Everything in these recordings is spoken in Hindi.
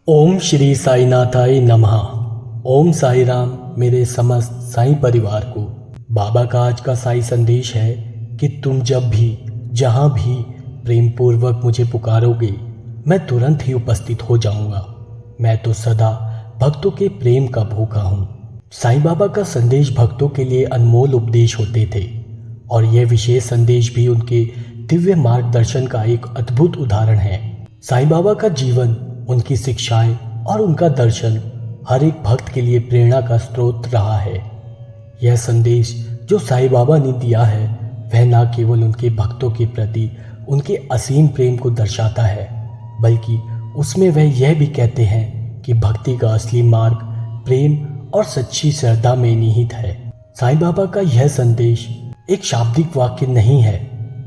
ओम श्री साईनाथाय नमः। ओम साई राम। मेरे समस्त साई परिवार को बाबा का आज का साई संदेश है कि तुम जब भी जहाँ भी प्रेम पूर्वक मुझे पुकारोगे मैं तुरंत ही उपस्थित हो जाऊंगा। मैं तो सदा भक्तों के प्रेम का भूखा हूँ। साईं बाबा का संदेश भक्तों के लिए अनमोल उपदेश होते थे और यह विशेष संदेश भी उनके दिव्य मार्गदर्शन का एक अद्भुत उदाहरण है। साईं बाबा का जीवन, उनकी शिक्षाएं और उनका दर्शन हर एक भक्त के लिए प्रेरणा का स्रोत रहा है। यह संदेश जो साईं बाबा ने दिया है वह न केवल उनके भक्तों के प्रति उनके असीम प्रेम को दर्शाता है, बल्कि उसमें वह यह भी कहते हैं कि भक्ति का असली मार्ग प्रेम और सच्ची श्रद्धा में निहित है। साईं बाबा का यह संदेश एक शाब्दिक वाक्य नहीं है,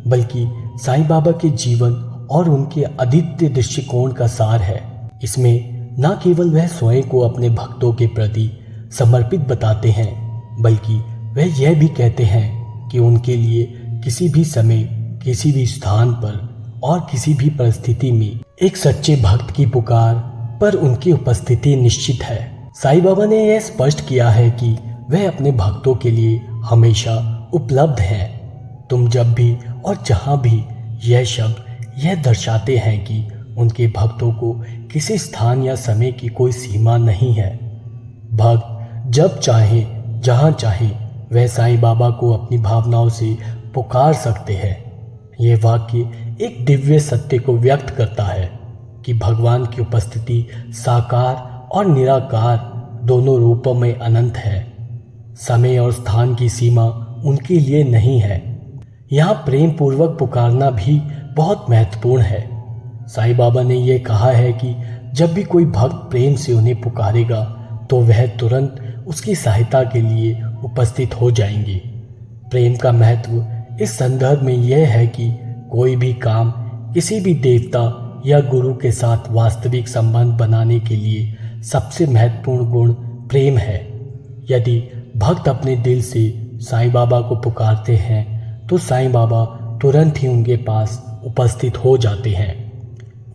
बल्कि साईं बाबा के जीवन और उनके अद्वितीय दृष्टिकोण का सार है। इसमें न केवल वह स्वयं को अपने भक्तों के प्रति समर्पित बताते हैं, बल्कि वह यह भी कहते हैं कि उनके लिए किसी भी समय, किसी भी स्थान पर और किसी भी परिस्थिति में एक सच्चे भक्त की पुकार पर उनकी उपस्थिति निश्चित है। साईं बाबा ने यह स्पष्ट किया है कि वह अपने भक्तों के लिए हमेशा उपलब्ध हैं। तुम जब भी और जहाँ भी, यह शब्द यह दर्शाते हैं कि उनके भक्तों को किसी स्थान या समय की कोई सीमा नहीं है। भक्त जब चाहे, जहाँ चाहे, वह साईं बाबा को अपनी भावनाओं से पुकार सकते हैं। यह वाक्य एक दिव्य सत्य को व्यक्त करता है कि भगवान की उपस्थिति साकार और निराकार दोनों रूपों में अनंत है। समय और स्थान की सीमा उनके लिए नहीं है। यहाँ प्रेम पूर्वक पुकारना भी बहुत महत्वपूर्ण है। साईं बाबा ने यह कहा है कि जब भी कोई भक्त प्रेम से उन्हें पुकारेगा तो वह तुरंत उसकी सहायता के लिए उपस्थित हो जाएंगे। प्रेम का महत्व इस संदर्भ में यह है कि कोई भी काम किसी भी देवता या गुरु के साथ वास्तविक संबंध बनाने के लिए सबसे महत्वपूर्ण गुण प्रेम है। यदि भक्त अपने दिल से साईं बाबा को पुकारते हैं तो साईं बाबा तुरंत ही उनके पास उपस्थित हो जाते हैं,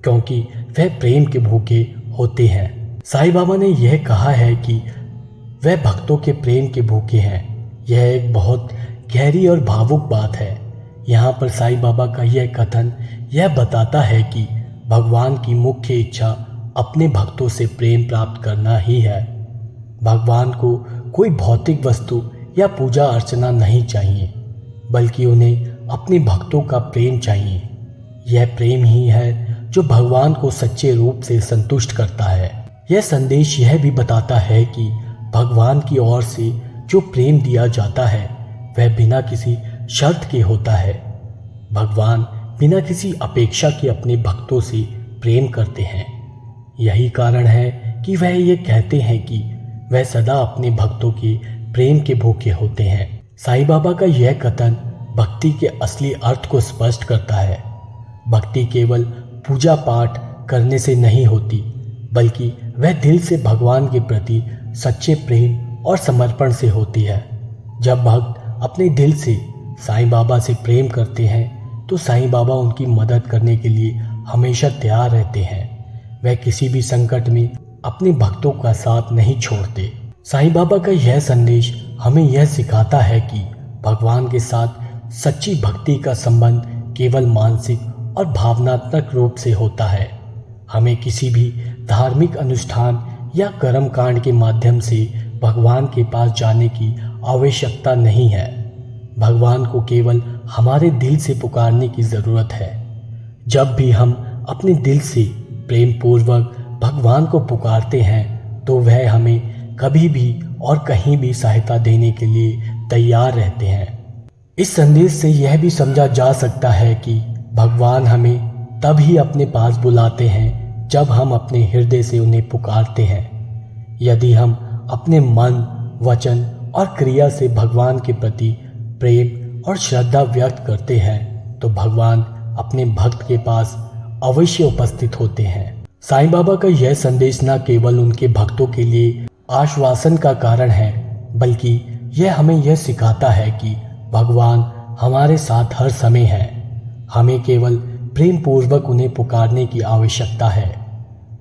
क्योंकि वह प्रेम के भूखे होते हैं। साईं बाबा ने यह कहा है कि वह भक्तों के प्रेम के भूखे हैं। यह एक बहुत गहरी और भावुक बात है। यहाँ पर साईं बाबा का यह कथन यह बताता है कि भगवान की मुख्य इच्छा अपने भक्तों से प्रेम प्राप्त करना ही है। भगवान को कोई भौतिक वस्तु या पूजा अर्चना नहीं चाहिए, बल्कि उन्हें अपने भक्तों का प्रेम चाहिए। यह प्रेम ही है जो भगवान को सच्चे रूप से संतुष्ट करता है। यह संदेश यह भी बताता है कि भगवान की ओर से जो प्रेम दिया जाता है वह बिना किसी शर्त के होता है। भगवान बिना किसी अपेक्षा के अपने भक्तों से प्रेम करते हैं। यही कारण है कि वह ये कहते हैं कि वह सदा अपने भक्तों के प्रेम के भूखे होते हैं। साईं बाबा का यह कथन भक्ति के असली अर्थ को स्पष्ट करता है। भक्ति केवल पूजा पाठ करने से नहीं होती, बल्कि वह दिल से भगवान के प्रति सच्चे प्रेम और समर्पण से होती है। जब भक्त अपने दिल से साईं बाबा से प्रेम करते हैं तो साईं बाबा उनकी मदद करने के लिए हमेशा तैयार रहते हैं। वह किसी भी संकट में अपने भक्तों का साथ नहीं छोड़ते। साईं बाबा का यह संदेश हमें यह सिखाता है कि भगवान के साथ सच्ची भक्ति का संबंध केवल मानसिक और भावनात्मक रूप से होता है। हमें किसी भी धार्मिक अनुष्ठान या कर्म कांड के माध्यम से भगवान के पास जाने की आवश्यकता नहीं है। भगवान को केवल हमारे दिल से पुकारने की ज़रूरत है। जब भी हम अपने दिल से प्रेम पूर्वक भगवान को पुकारते हैं तो वह हमें कभी भी और कहीं भी सहायता देने के लिए तैयार रहते हैं। इस संदेश से यह भी समझा जा सकता है कि भगवान हमें तभी अपने पास बुलाते हैं जब हम अपने हृदय से उन्हें पुकारते हैं। यदि हम अपने मन, वचन और क्रिया से भगवान के प्रति प्रेम और श्रद्धा व्यक्त करते हैं तो भगवान अपने भक्त के पास अवश्य उपस्थित होते हैं। साईं बाबा का यह संदेश न केवल उनके भक्तों के लिए आश्वासन का कारण है, बल्कि यह हमें यह सिखाता है कि भगवान हमारे साथ हर समय है। हमें केवल प्रेम पूर्वक उन्हें पुकारने की आवश्यकता है।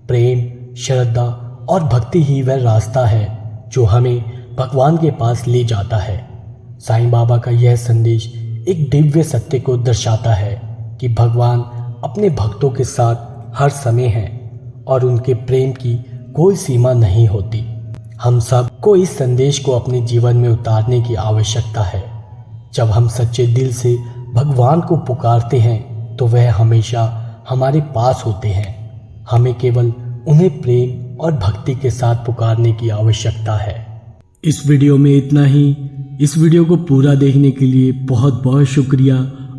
प्रेम श्रद्धा और भक्ति ही वह रास्ता है जो हमें भगवान के पास ले जाता है। साईं बाबा का यह संदेश एक दिव्य सत्य को दर्शाता है कि भगवान अपने भक्तों के साथ हर समय हैं और उनके प्रेम की कोई सीमा नहीं होती। हम सब को इस संदेश को अपने जीवन में उतारने की आवश्यकता है। जब हम सच्चे दिल से भगवान को पुकारते हैं तो वह हमेशा हमारे पास होते हैं। हमें केवल उन्हें प्रेम और भक्ति के साथ पुकारने की आवश्यकता है। इस वीडियो में इतना ही। इस वीडियो को पूरा देखने के लिए बहुत बहुत शुक्रिया।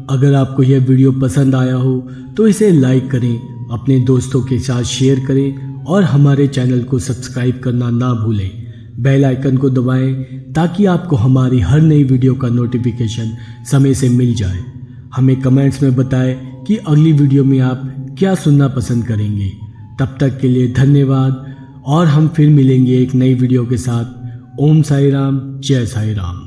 अगर आपको यह वीडियो पसंद आया हो तो इसे लाइक करें, अपने दोस्तों के साथ शेयर करें और हमारे चैनल को सब्सक्राइब करना ना भूलें। बेल आइकन को दबाएं ताकि आपको हमारी हर नई वीडियो का नोटिफिकेशन समय से मिल जाए। हमें कमेंट्स में बताएं कि अगली वीडियो में आप क्या सुनना पसंद करेंगे। तब तक के लिए धन्यवाद और हम फिर मिलेंगे एक नई वीडियो के साथ। ओम साई राम, जय साई राम।